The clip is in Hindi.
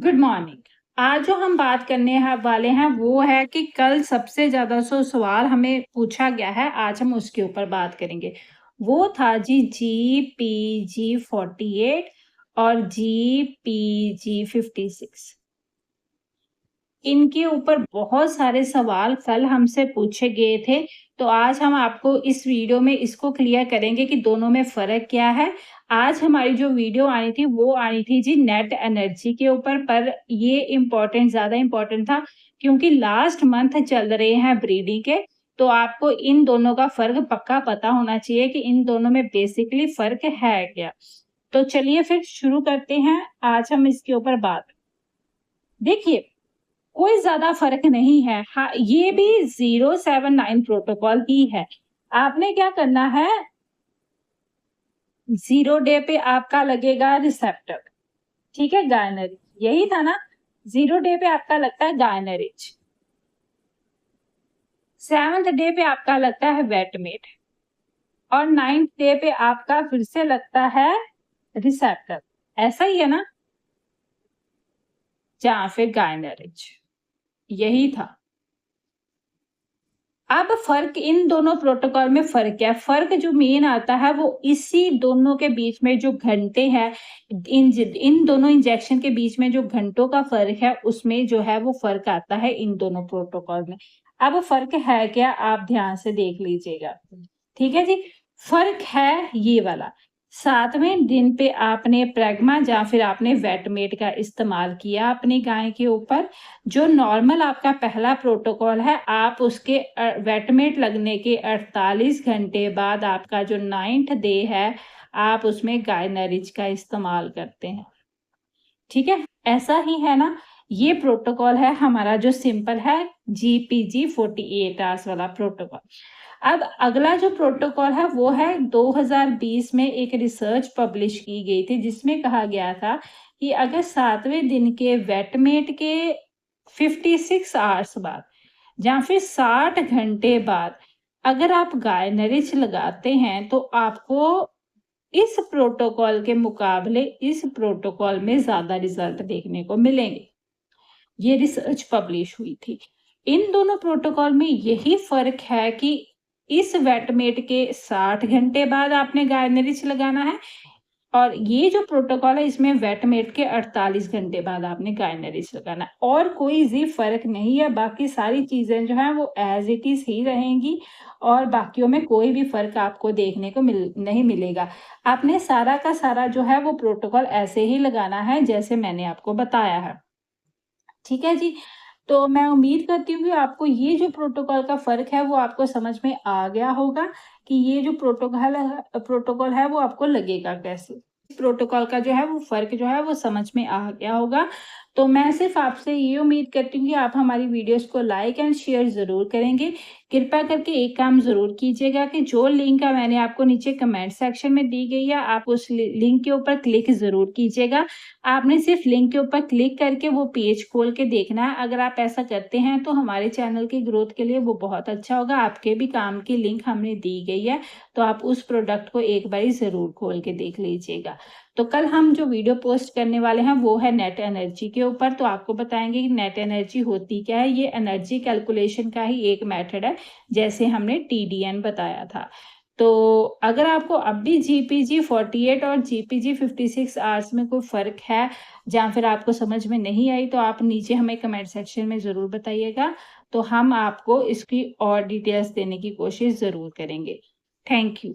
Good morning. आज जो हम बात करने वाले हैं वो है कि कल सबसे ज़्यादा सवाल हमें पूछा गया है, आज हम उसके ऊपर बात करेंगे। वो था जी GPG 48 और GPG 56। इनके ऊपर बहुत सारे सवाल कल हमसे पूछे गए थे, तो आज हम आपको इस वीडियो में इसको क्लियर करेंगे कि दोनों में फ़र्क क्या है। आज हमारी जो वीडियो आनी थी वो आनी थी जी नेट एनर्जी के ऊपर, पर ये ज़्यादा इम्पोर्टेंट था क्योंकि लास्ट मंथ चल रहे हैं ब्रीडिंग के, तो आपको इन दोनों का फ़र्क पक्का पता होना चाहिए कि इन दोनों में बेसिकली फ़र्क है क्या। तो चलिए फिर शुरू करते हैं, आज हम इसके ऊपर बात। देखिए, कोई ज़्यादा फ़र्क नहीं है। हाँ, ये भी 079 प्रोटोकॉल ही है। आपने क्या करना है, 0 डे पे आपका लगेगा रिसेप्टर, ठीक है, गायनरी, यही था ना? 0 डे पे आपका लगता है गायनरेज। 7th डे पे आपका लगता है वेटमेट और 9th डे पे आपका फिर से लगता है रिसेप्टर। ऐसा ही है ना? या फिर गायनरेज, यही था। अब फ़र्क इन दोनों प्रोटोकॉल में फ़र्क क्या है? फ़र्क जो मेन आता है वो इसी दोनों के बीच में जो घंटे हैं, इन दोनों इंजेक्शन के बीच में जो घंटों का फ़र्क है, उसमें जो है वो फ़र्क आता है इन दोनों प्रोटोकॉल में। अब फ़र्क है क्या? आप ध्यान से देख लीजिएगा। ठीक है जी? फ़र्क है ये वाला। 7वें दिन पे आपने प्रेग्मा या फिर आपने वेटमेट का इस्तेमाल किया अपनी गाय के ऊपर। जो नॉर्मल आपका पहला प्रोटोकॉल है, आप उसके वेटमेट लगने के 48 घंटे बाद आपका जो 9th डे है, आप उसमें गायनरिज का इस्तेमाल करते हैं। ठीक है? ऐसा ही है ना? ये प्रोटोकॉल है हमारा जो सिंपल है, GPG 48 आवर्स वाला प्रोटोकॉल। अब अगला जो प्रोटोकॉल है वो है 2020 में एक रिसर्च पब्लिश की गई थी जिसमें कहा गया था कि अगर 7वें दिन के वेटमेट के 56 आवर्स बाद या फिर 60 घंटे बाद अगर आप गायनरिच लगाते हैं तो आपको इस प्रोटोकॉल के मुकाबले इस प्रोटोकॉल में ज़्यादा रिजल्ट देखने को मिलेंगे। ये रिसर्च पब्लिश हुई थी। इन दोनों प्रोटोकॉल में यही फ़र्क है कि इस वेटमेट के 60 घंटे बाद आपने गायनरिच लगाना है और ये जो प्रोटोकॉल है इसमें वेटमेट के 48 घंटे बाद आपने गायनरिच लगाना है और कोई जी फ़र्क नहीं है। बाकी सारी चीज़ें जो हैं वो एज़ इट इज़ ही रहेंगी और बाकियों में कोई भी फ़र्क आपको देखने को नहीं मिलेगा। आपने सारा का सारा जो है वो प्रोटोकॉल ऐसे ही लगाना है जैसे मैंने आपको बताया है। ठीक है जी? तो मैं उम्मीद करती हूँ कि आपको ये जो प्रोटोकॉल का फ़र्क है वो आपको समझ में आ गया होगा कि ये जो प्रोटोकॉल है वो आपको लगेगा कैसे। प्रोटोकॉल का जो है वो फ़र्क जो है वो समझ में आ गया होगा। तो मैं सिर्फ़ आपसे ये उम्मीद करती हूँ कि आप हमारी वीडियोज़ को लाइक एंड शेयर ज़रूर करेंगे। कृपया करके एक काम ज़रूर कीजिएगा कि जो लिंक है मैंने आपको नीचे कमेंट सेक्शन में दी गई है, आप उस लिंक के ऊपर क्लिक ज़रूर कीजिएगा। आपने सिर्फ़ लिंक के ऊपर क्लिक करके वो पेज खोल के देखना है। अगर आप ऐसा करते हैं तो हमारे चैनल की ग्रोथ के लिए वो बहुत अच्छा होगा। आपके भी काम की लिंक हमने दी गई है, तो आप उस प्रोडक्ट को एक बारी ज़रूर खोल के देख लीजिएगा। तो कल हम जो वीडियो पोस्ट करने वाले हैं वो है नेट एनर्जी के ऊपर। तो आपको बताएंगे कि नेट एनर्जी होती क्या है। ये एनर्जी कैलकुलेशन का ही एक मेथड है, जैसे हमने TDN बताया था। तो अगर आपको अब भी GPG 48 और GPG 56 आवर्स में कोई फ़र्क है या फिर आपको समझ में नहीं आई तो आप नीचे हमें कमेंट सेक्शन में ज़रूर बताइएगा। तो हम आपको इसकी और डिटेल्स देने की कोशिश ज़रूर करेंगे। Thank you.